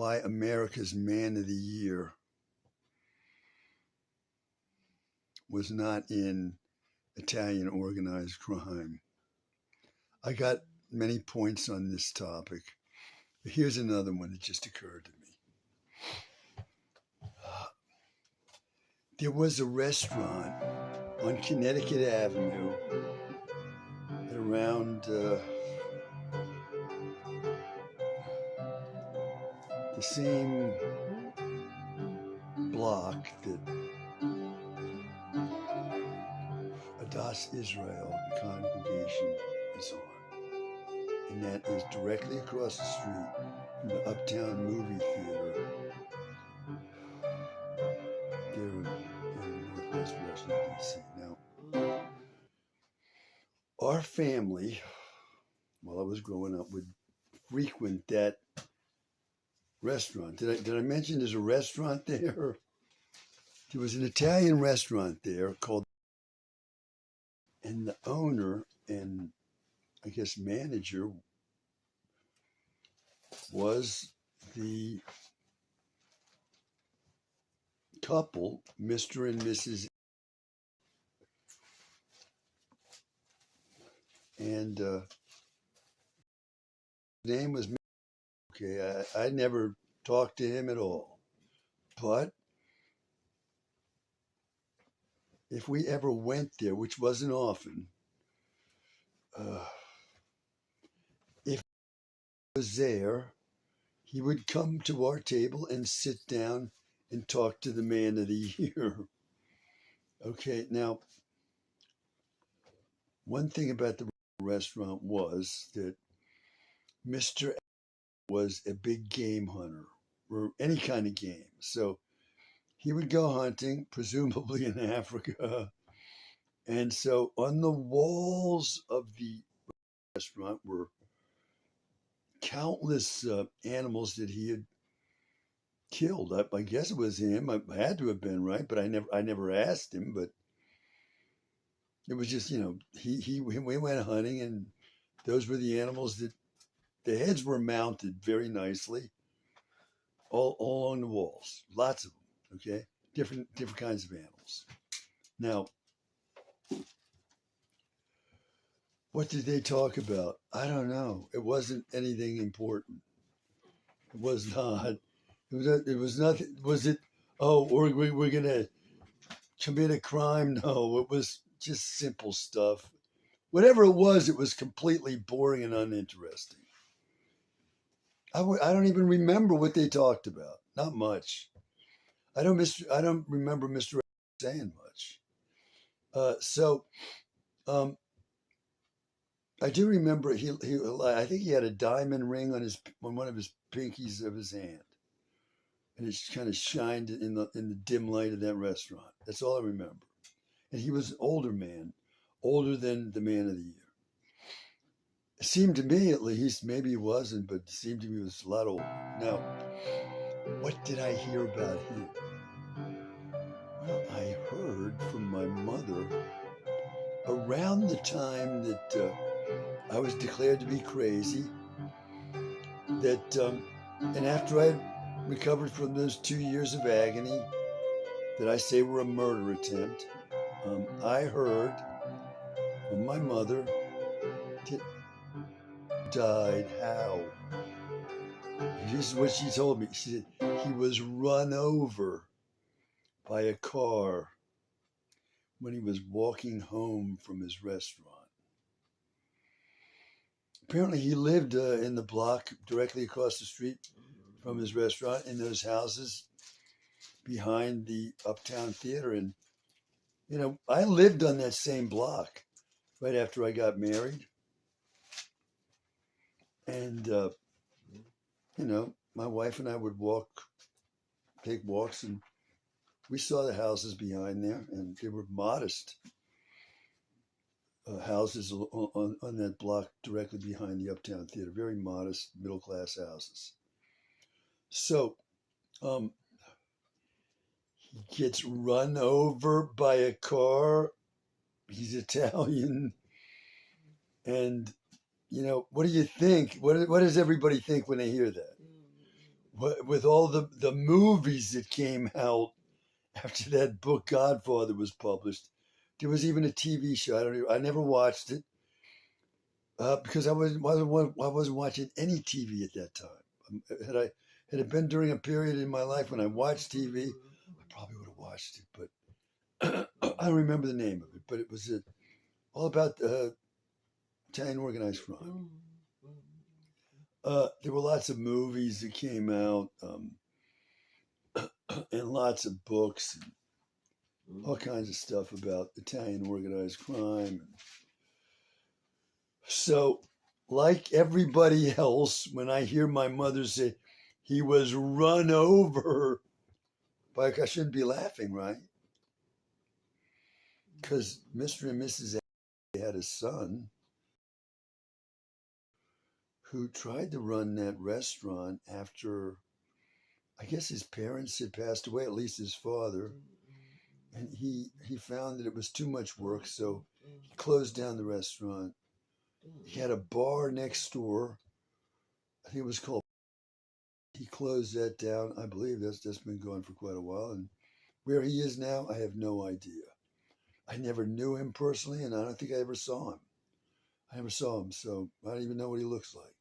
why America's Man of the Year was not in Italian organized crime. I got many points on this topic. But here's another one that just occurred to me. There was a restaurant on Connecticut Avenue at around the same block that Adas Israel congregation is on. And that is directly across the street from the Uptown Movie Theater there in Northwest Washington, D.C. Now, our family, while I was growing up, would frequent that restaurant. Did I mention there's a restaurant there? There was an Italian restaurant there called, and the owner and I guess manager was the couple, Mr. and Mrs. And his name was, okay, I never talked to him at all. But if we ever went there, which wasn't often, if he was there, he would come to our table and sit down and talk to the Man of the Year. Okay, now, one thing about the restaurant was that Mr. was a big game hunter, or any kind of game. So he would go hunting, presumably in Africa. And so on the walls of the restaurant were countless animals that he had killed. I guess it was him. I had to have been, right, but I never asked him. But it was just, we went hunting, and those were the animals that the heads were mounted very nicely, all along the walls, lots of them. Okay, different kinds of animals. Now, what did they talk about? I don't know. It wasn't anything important. It was not. It was nothing. Was it? Oh, we're gonna commit a crime? No, it was just simple stuff. Whatever it was completely boring and uninteresting. I don't even remember what they talked about. Not much. I don't remember Mr. saying much. I do remember I think he had a diamond ring on one of his pinkies of his hand, and it kind of shined in the dim light of that restaurant. That's all I remember. And he was an older man, older than the Man of the Year. It seemed to me, at least, maybe he wasn't, but it seemed to me he was a lot older. Now, what did I hear about him? Well, I heard from my mother around the time that I was declared to be crazy, that, and after I had recovered from those 2 years of agony that I say were a murder attempt, I heard from my mother that died. How? This is what she told me. She said he was run over by a car when he was walking home from his restaurant. Apparently he lived in the block directly across the street from his restaurant, in those houses behind the Uptown Theater. And, I lived on that same block right after I got married. And, my wife and I would take walks, and we saw the houses behind there, and they were modest houses on that block directly behind the Uptown Theater, very modest middle-class houses. So, he gets run over by a car. He's Italian. And, what do you think? What does everybody think when they hear that? with all the movies that came out after that book Godfather was published. There was even a TV show. I never watched it because I wasn't watching any TV at that time. Had it been during a period in my life when I watched TV, I probably would have watched it, but I don't remember the name of it. But it was all about Italian organized crime. There were lots of movies that came out, and lots of books, and all kinds of stuff about Italian organized crime. So, like everybody else, when I hear my mother say he was run over, like I shouldn't be laughing, right? Because Mr. and Mrs. A had a son who tried to run that restaurant after, I guess his parents had passed away, at least his father. And he found that it was too much work, so he closed down the restaurant. He had a bar next door. I think it was called. He closed that down. I believe that's been going for quite a while. And where he is now, I have no idea. I never knew him personally, and I don't think I ever saw him. I never saw him, so I don't even know what he looks like.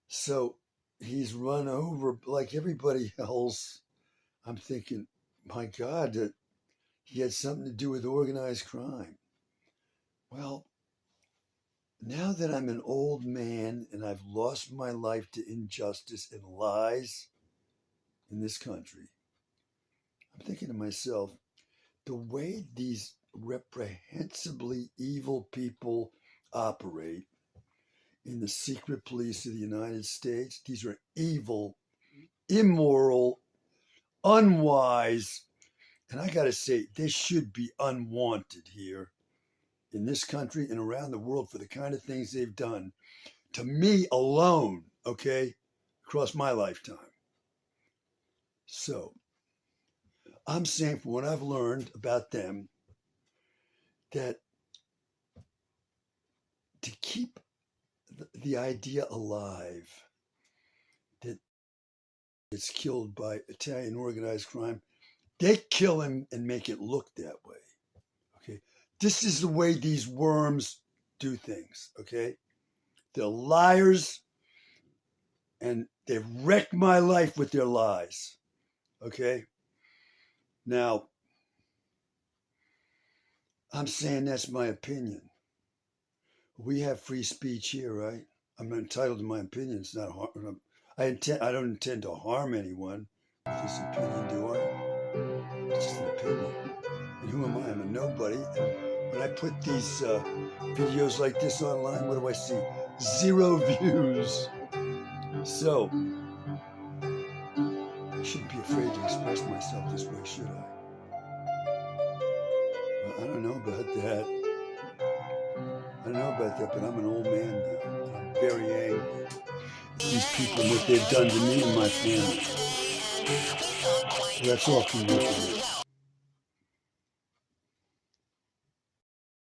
So he's run over like everybody else. I'm thinking, my God, that he had something to do with organized crime. Well, now that I'm an old man and I've lost my life to injustice and lies in this country, I'm thinking to myself, the way these reprehensibly evil people operate in the secret police of the United States, these are evil, immoral, unwise, and I got to say, they should be unwanted here in this country and around the world for the kind of things they've done to me alone, okay, across my lifetime. So I'm saying, from what I've learned about them, that to keep the idea alive that it's killed by Italian organized crime, they kill him and make it look that way. Okay, this is the way these worms do things. Okay, they're liars, and they've wrecked my life with their lies. Okay, now I'm saying that's my opinion. We have free speech here, right? I'm entitled to my opinion. It's not I don't intend to harm anyone with this opinion, do I? It's just an opinion. And who am I? I'm a nobody. And when I put these videos like this online, what do I see? 0 views. So I shouldn't be afraid to express myself this way, should I? Well, I don't know about that. I don't know about that, but I'm an old man now, and I'm very angry at these people and what they've done to me and my family. So that's all from me.